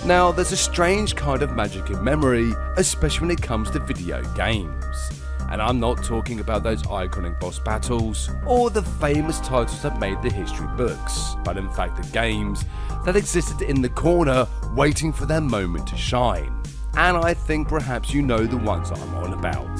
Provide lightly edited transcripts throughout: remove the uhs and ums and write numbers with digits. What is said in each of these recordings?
Now, there's a strange kind of magic in memory, especially when it comes to video games. And I'm not talking about those iconic boss battles or the famous titles that made the history books, but in fact the games that existed in the corner waiting for their moment to shine. And I think perhaps you know the ones I'm on about.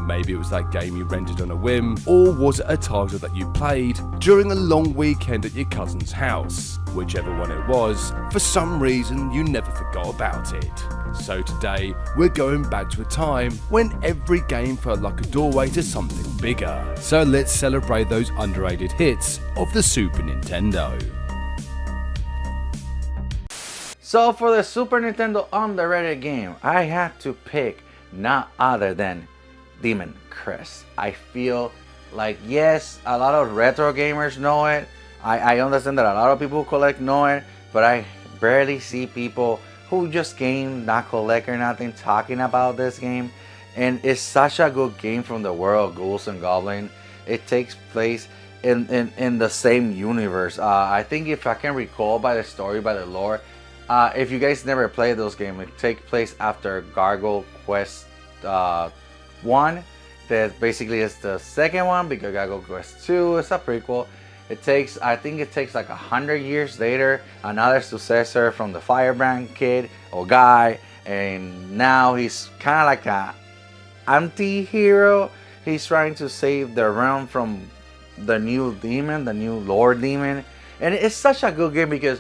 Maybe it was that game you rented on a whim, or was it a title that you played during a long weekend at your cousin's house? Whichever one it was, for some reason you never forgot about it. So today, we're going back to a time when every game felt like a doorway to something bigger. So let's celebrate those underrated hits of the Super Nintendo. So for the Super Nintendo underrated game, I had to pick not other than Demon Crest. I feel like, yes, a lot of retro gamers know it. I understand that a lot of people who collect know it, but I barely see people who just game, not collect or nothing, talking about this game. And it's such a good game from the world of Ghouls and Goblins. It takes place in the same universe. I think if I can recall by the story, by the lore, if you guys never played those games, it takes place after Gargoyle Quest 1. That basically is the second one, because Gargoyle Quest 2 is a prequel. I think it takes like 100 years later, another successor from the Firebrand kid or guy, and now he's kind of like a anti-hero. He's trying to save the realm from the new demon, the new Lord Demon, and it's such a good game because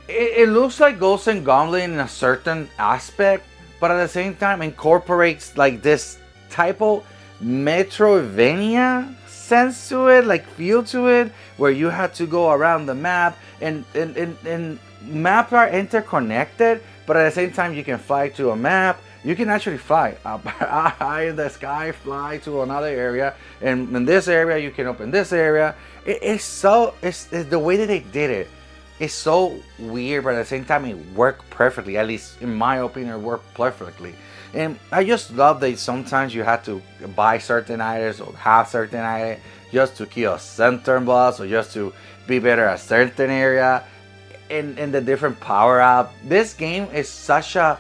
it looks like Ghosts and Goblins in a certain aspect, but at the same time incorporates like this type of Metroidvania sense to it, like feel to it, where you have to go around the map, and maps are interconnected, but at the same time you can fly to a map. You can actually fly up high in the sky, fly to another area, and in this area you can open this area. It's the way that they did it. It's so weird, but at the same time it worked perfectly. At least in my opinion, it worked perfectly. And I just love that sometimes you have to buy certain items or have certain items just to kill a certain boss or just to be better at certain area, and the different power up. This game is such a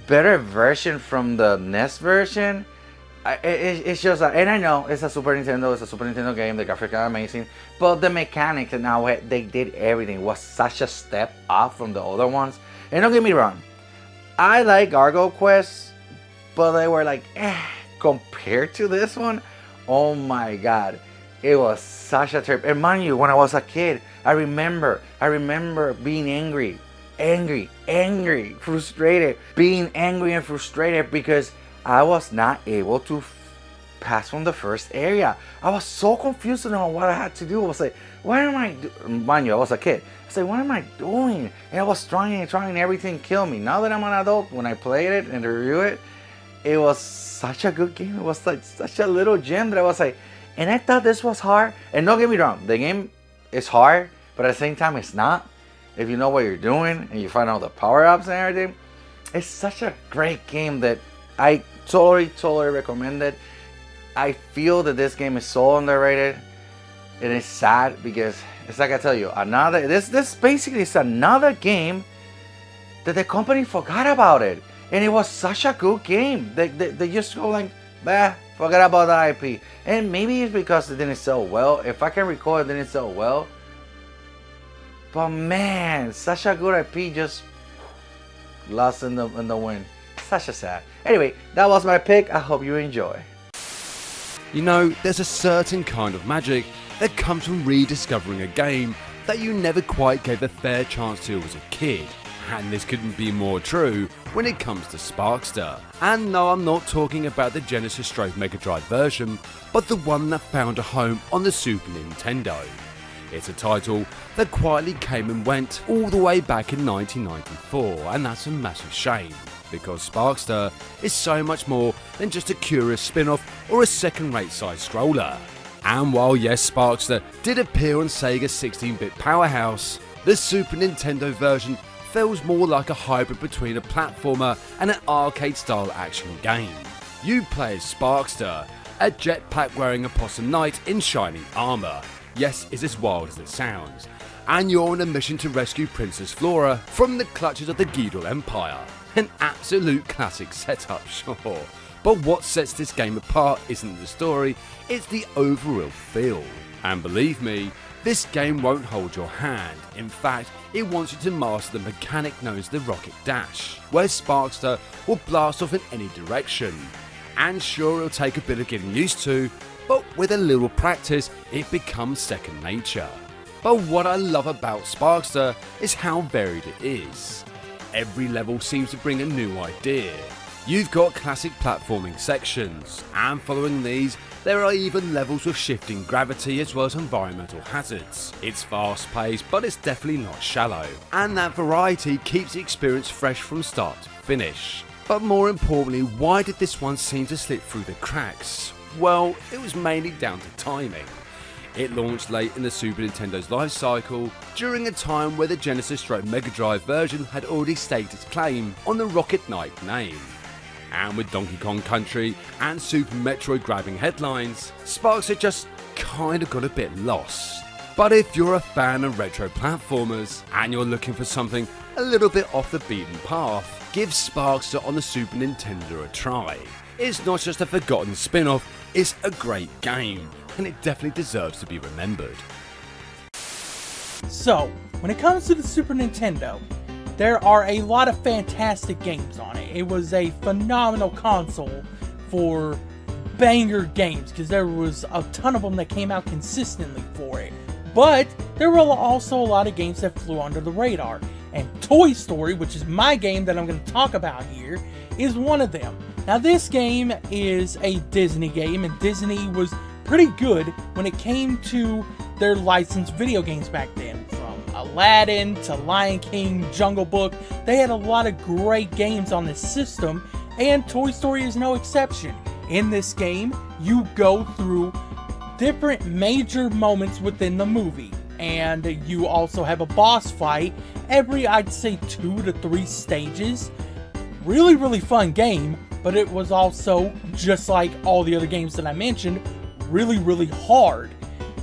better version from the NES version. It's just, and I know it's a Super Nintendo game, the graphics are amazing, but the mechanics and how they did everything was such a step up from the other ones. And don't get me wrong, I like Gargoyle Quest, but they were like, compared to this one, oh my god, it was such a trip. And mind you, when I was a kid, I remember being angry, frustrated, being angry and frustrated because I was not able to pass from the first area. I was so confused on what I had to do. I was like, what am I doing? Mind you, I was a kid. I was like, what am I doing? And I was trying everything to kill me. Now that I'm an adult, when I played it and review it, it was such a good game. It was like such a little gem that I was like, and I thought this was hard. And don't get me wrong, the game is hard, but at the same time it's not. If you know what you're doing and you find out the power-ups and everything, it's such a great game that I totally recommend it. I feel that this game is so underrated, and it's sad because it's like I tell you, this basically is another game that the company forgot about it, and it was such a good game. They just go like, bah, forget about the IP, and maybe it's because it didn't sell well. If I can recall, it didn't sell well. But man, such a good IP just lost in the wind. Such a sad. Anyway, that was my pick. I hope you enjoy. You know, there's a certain kind of magic that comes from rediscovering a game that you never quite gave a fair chance to as a kid. And this couldn't be more true when it comes to Sparkster. And no, I'm not talking about the Genesis / Mega Drive version, but the one that found a home on the Super Nintendo. It's a title that quietly came and went all the way back in 1994, and that's a massive shame, because Sparkster is so much more than just a curious spin-off or a second-rate side scroller. And while yes, Sparkster did appear on Sega's 16-bit powerhouse, the Super Nintendo version feels more like a hybrid between a platformer and an arcade-style action game. You play as Sparkster, a jetpack-wearing opossum knight in shining armour. yes, it's as wild as it sounds, and you're on a mission to rescue Princess Flora from the clutches of the Geedle Empire. An absolute classic setup, sure. But what sets this game apart isn't the story, it's the overall feel. And believe me, this game won't hold your hand. In fact, it wants you to master the mechanic known as the Rocket Dash, where Sparkster will blast off in any direction. And sure, it'll take a bit of getting used to, but with a little practice, it becomes second nature. But what I love about Sparkster is how varied it is. Every level seems to bring a new idea. You've got classic platforming sections, and following these, there are even levels with shifting gravity as well as environmental hazards. It's fast paced, but it's definitely not shallow, and that variety keeps the experience fresh from start to finish. But more importantly, why did this one seem to slip through the cracks? Well, it was mainly down to timing. It launched late in the Super Nintendo's life cycle, during a time where the Genesis/Mega Drive version had already staked its claim on the Rocket Knight name. And with Donkey Kong Country and Super Metroid grabbing headlines, Sparkster just kinda got a bit lost. But if you're a fan of retro platformers and you're looking for something a little bit off the beaten path, give Sparkster on the Super Nintendo a try. It's not just a forgotten spin-off, it's a great game, and it definitely deserves to be remembered. So, when it comes to the Super Nintendo, there are a lot of fantastic games on it. It was a phenomenal console for banger games, because there was a ton of them that came out consistently for it. But there were also a lot of games that flew under the radar. And Toy Story, which is my game that I'm going to talk about here, is one of them. Now, this game is a Disney game, and Disney was pretty good when it came to their licensed video games back then. From Aladdin to Lion King, Jungle Book, they had a lot of great games on this system, and Toy Story is no exception. In this game, you go through different major moments within the movie, and you also have a boss fight every, I'd say, 2 to 3 stages. Really fun game, but it was also, just like all the other games that I mentioned, really hard.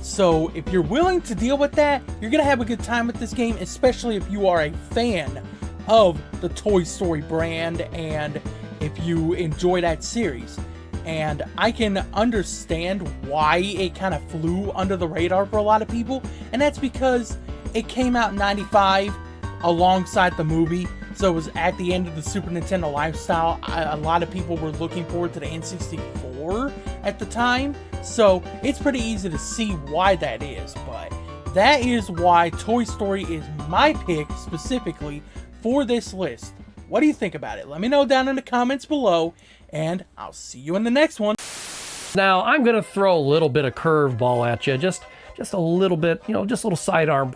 So if you're willing to deal with that, you're gonna have a good time with this game, especially if you are a fan of the Toy Story brand and if you enjoy that series. And I can understand why it kind of flew under the radar for a lot of people, and that's because it came out in '95 alongside the movie, so it was at the end of the Super Nintendo lifestyle. A lot of people were looking forward to the N64 at the time, so it's pretty easy to see why that is. But that is why Toy Story is my pick specifically for this list. What do you think about it? Let me know down in the comments below, and I'll see you in the next one. Now, I'm going to throw a little bit of curveball at you, just a little bit, just a little sidearm.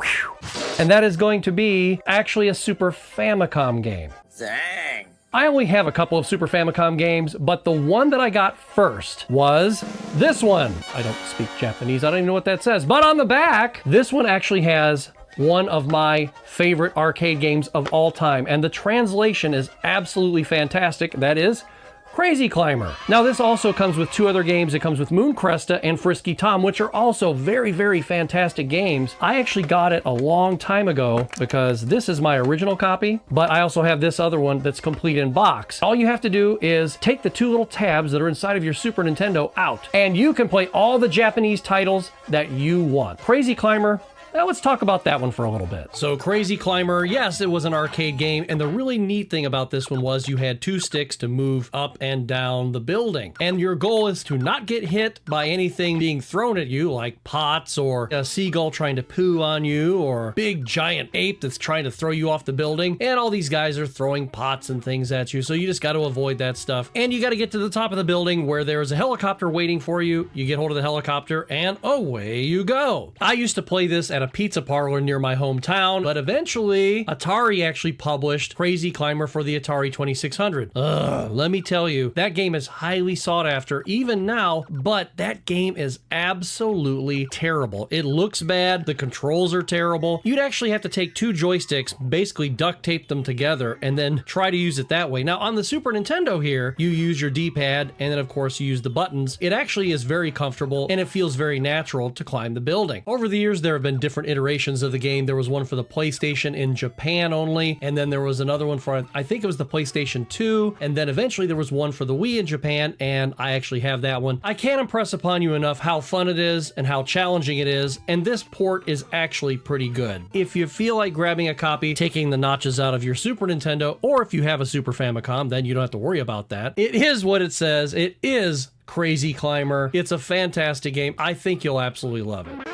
And that is going to be actually a Super Famicom game. Dang. I only have a couple of Super Famicom games, but the one that I got first was this one. I don't speak Japanese, I don't even know what that says. But on the back, this one actually has one of my favorite arcade games of all time, and the translation is absolutely fantastic. That is Crazy Climber. Now, this also comes with 2 other games. It comes with Moon Cresta and Frisky Tom, which are also very fantastic games. I actually got it a long time ago because this is my original copy, but I also have this other one that's complete in box. All you have to do is take the 2 little tabs that are inside of your Super Nintendo out, and you can play all the Japanese titles that you want. Crazy Climber, now let's talk about that one for a little bit. So Crazy Climber, yes, it was an arcade game, and the really neat thing about this one was you had 2 sticks to move up and down the building. And your goal is to not get hit by anything being thrown at you, like pots or a seagull trying to poo on you, or big giant ape that's trying to throw you off the building. And all these guys are throwing pots and things at you, so you just got to avoid that stuff. And you got to get to the top of the building where there's a helicopter waiting for you. You get hold of the helicopter, and away you go. I used to play this at at a pizza parlor near my hometown, but eventually Atari actually published Crazy Climber for the Atari 2600. Let me tell you, that game is highly sought after even now, but that game is absolutely terrible. It looks bad, the controls are terrible. You'd actually have to take two joysticks, basically duct tape them together, and then try to use it that way. Now on the Super Nintendo here, you use your D-pad, and then of course you use the buttons. It actually is very comfortable, and it feels very natural to climb the building. Over the years, there have been different iterations of the game. There was one for the PlayStation in Japan only, and then there was another one for, I think it was the PlayStation 2, and then eventually there was one for the Wii in Japan, and I actually have that one. I can't impress upon you enough how fun it is and how challenging it is, and this port is actually pretty good. If you feel like grabbing a copy, taking the notches out of your Super Nintendo, or if you have a Super Famicom, then you don't have to worry about that. It is what it says. It is Crazy Climber. It's a fantastic game. I think you'll absolutely love it.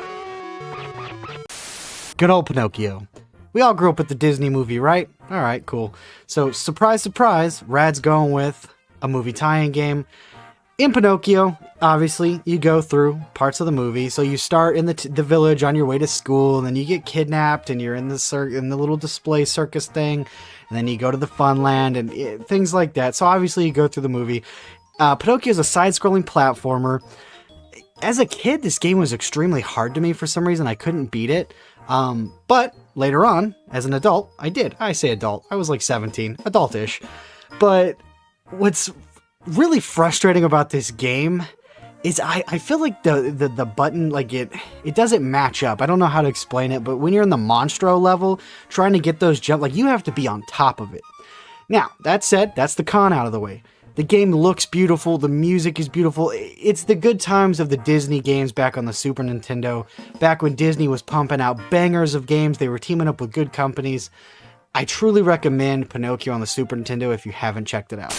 Good old Pinocchio. We all grew up with the Disney movie, right? All right, cool. So, surprise, surprise, Rad's going with a movie tie-in game. In Pinocchio, obviously, you go through parts of the movie. So you start in the village on your way to school, and then you get kidnapped, and you're in the little display circus thing, and then you go to the fun land, and things like that. So obviously, you go through the movie. Pinocchio is a side-scrolling platformer. As a kid, this game was extremely hard to me for some reason. I couldn't beat it. But later on, as an adult, I did. I say adult. I was like 17, adultish. But what's really frustrating about this game is I feel like the button, like it doesn't match up. I don't know how to explain it, but when you're in the Monstro level, trying to get those jump, like you have to be on top of it. Now, that said, that's the con out of the way. The game looks beautiful, the music is beautiful. It's the good times of the Disney games back on the Super Nintendo, back when Disney was pumping out bangers of games. They were teaming up with good companies. I truly recommend Pinocchio on the Super Nintendo if you haven't checked it out.